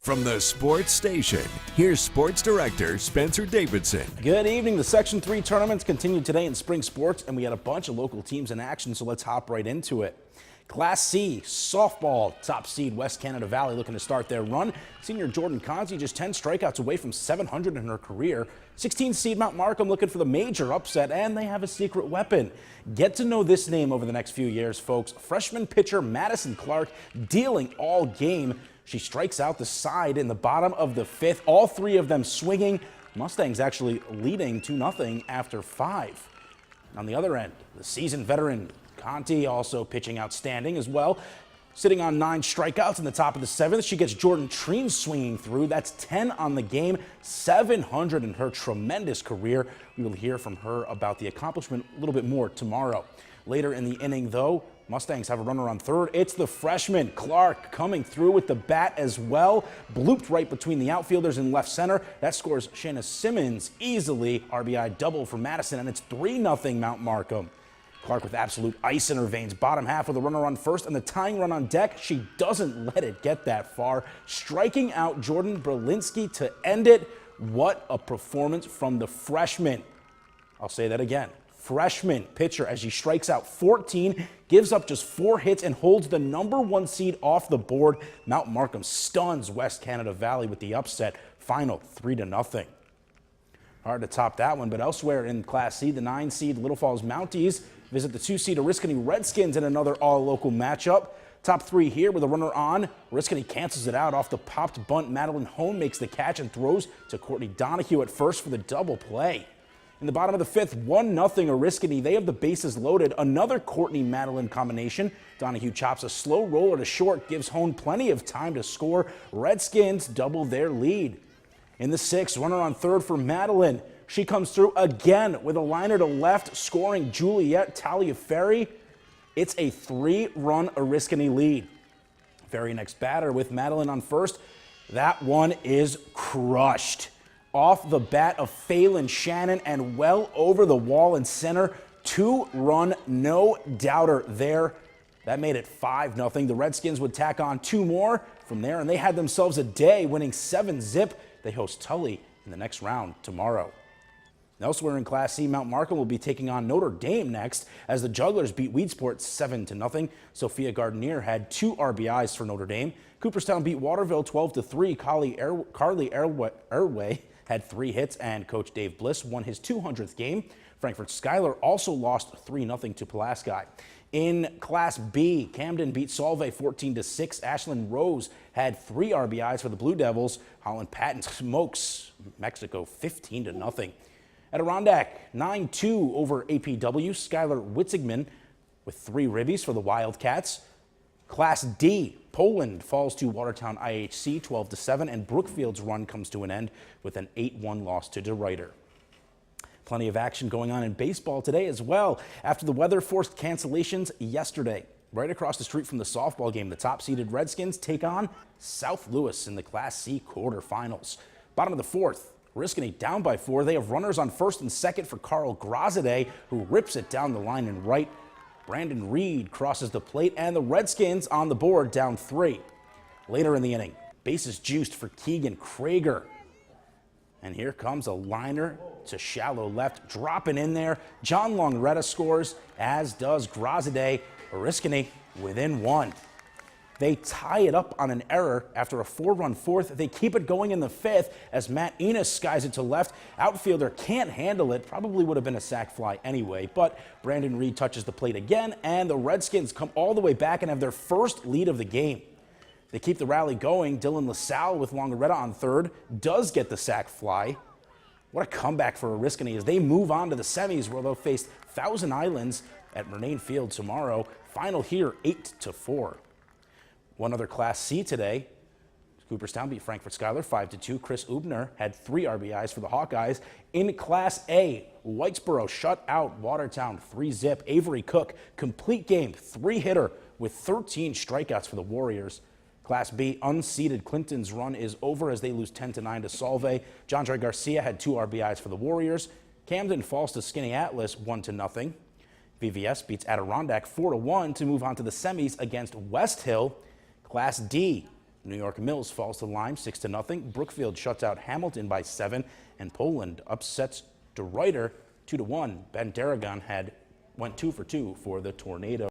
From the Sports Station, here's Sports Director Spencer Davidson. Good evening. The Section 3 tournaments continued today in spring sports, and we had a bunch of local teams in action, so let's hop right into it. Class C softball, top seed West Canada Valley looking to start their run. Senior Jordan Conzi just 10 strikeouts away from 700 in her career. 16 seed Mount Markham looking for the major upset, and they have a secret weapon. Get to know this name over the next few years, folks. Freshman pitcher Madison Clark dealing all game. She strikes out the side in the bottom of the fifth, all three of them swinging. Mustangs actually leading 2-0 after 5. On the other end, the seasoned veteran Conti also pitching outstanding as well. Sitting on 9 strikeouts in the top of the 7th. She gets Jordan Treen swinging through. That's 10 on the game, 700 in her tremendous career. We will hear from her about the accomplishment a little bit more tomorrow. Later in the inning, though, Mustangs have a runner on third. It's the freshman Clark coming through with the bat as well. Blooped right between the outfielders in left center. That scores Shayna Simmons easily. RBI double for Madison, and it's 3-0 Mount Markham. Clark with absolute ice in her veins. Bottom half with a runner on first and the tying run on deck. She doesn't let it get that far. Striking out Jordan Berlinski to end it. What a performance from the freshman. I'll say that again. Freshman pitcher as she strikes out 14, gives up just 4 hits and holds the #1 seed off the board. Mount Markham stuns West Canada Valley with the upset. Final 3-0. Hard to top that one, but elsewhere in Class C, the 9 seed Little Falls Mounties visit the 2 seed Oriskany Redskins in another all-local matchup. Top 3 here with a runner on. Oriskany cancels it out off the popped bunt. Madeline Hone makes the catch and throws to Courtney Donahue at first for the double play. In the bottom of the 5th, 1-0 Oriskany. They have the bases loaded. Another Courtney-Madeline combination. Donahue chops a slow roller to short, gives Hone plenty of time to score. Redskins double their lead. In the 6th, runner on third for Madeline. She comes through again with a liner to left, scoring Juliet Taliaferri. It's a 3-run Oriskany lead. Very next batter with Madeline on first. That one is crushed. Off the bat of Phelan Shannon and well over the wall in center. 2-run, no doubter there. That made it 5-0. The Redskins would tack on 2 more from there, and they had themselves a day, winning 7-zip. They host Tully in the next round tomorrow. Elsewhere in Class C, Mount Markham will be taking on Notre Dame next as the Jugglers beat Weedsport 7-0. Sophia Gardenier had 2 RBIs for Notre Dame. Cooperstown beat Waterville 12-3. Carly Airway had 3 hits, and Coach Dave Bliss won his 200th game. Frankfurt Schuyler also lost 3-0 to Pulaski. In Class B, Camden beat Solvay 14-6. Ashlyn Rose had 3 RBIs for the Blue Devils. Holland Patton smokes Mexico 15-0. Adirondack 9-2 over APW. Skylar Witzigman with 3 ribbies for the Wildcats. Class D, Poland falls to Watertown IHC 12-7, and Brookfield's run comes to an end with an 8-1 loss to DeRuyter. Plenty of action going on in baseball today as well after the weather forced cancellations yesterday. Right across the street from the softball game, the top-seeded Redskins take on South Louis in the Class C quarterfinals. Bottom of the 4th, Oriskany down by 4. They have runners on first and second for Carl Grazade, who rips it down the line and right. Brandon Reed crosses the plate, and the Redskins on the board down 3. Later in the inning, bases juiced for Keegan Krager. And here comes a liner to shallow left, dropping in there. John Longretta scores, as does Grazade. Oriskany within 1. They tie it up on an error after a 4-run 4th. They keep it going in the 5th as Matt Enos skies it to left. Outfielder can't handle it. Probably would have been a sac fly anyway, but Brandon Reed touches the plate again, and the Redskins come all the way back and have their first lead of the game. They keep the rally going. Dylan LaSalle with Longaretta on third does get the sac fly. What a comeback for Oriskany as they move on to the semis, where they'll face Thousand Islands at Murnane Field tomorrow. Final here 8-4. One other Class C today. Cooperstown beat Frankfurt Schuyler 5-2. Chris Ubner had 3 RBIs for the Hawkeyes. In Class A, Whitesboro shut out Watertown 3-zip. Avery Cook, complete game, 3-hitter with 13 strikeouts for the Warriors. Class B, unseeded Clinton's run is over as they lose 10-9 to Solvay. Jandre Garcia had 2 RBIs for the Warriors. Camden falls to Skinny Atlas 1-0. VVS beats Adirondack 4-1 to move on to the semis against West Hill. Class D, New York Mills falls to Lyme 6-0. Brookfield shuts out Hamilton by 7, and Poland upsets DeRuyter 2-1. Ben Darragon went 2 for 2 for the Tornado.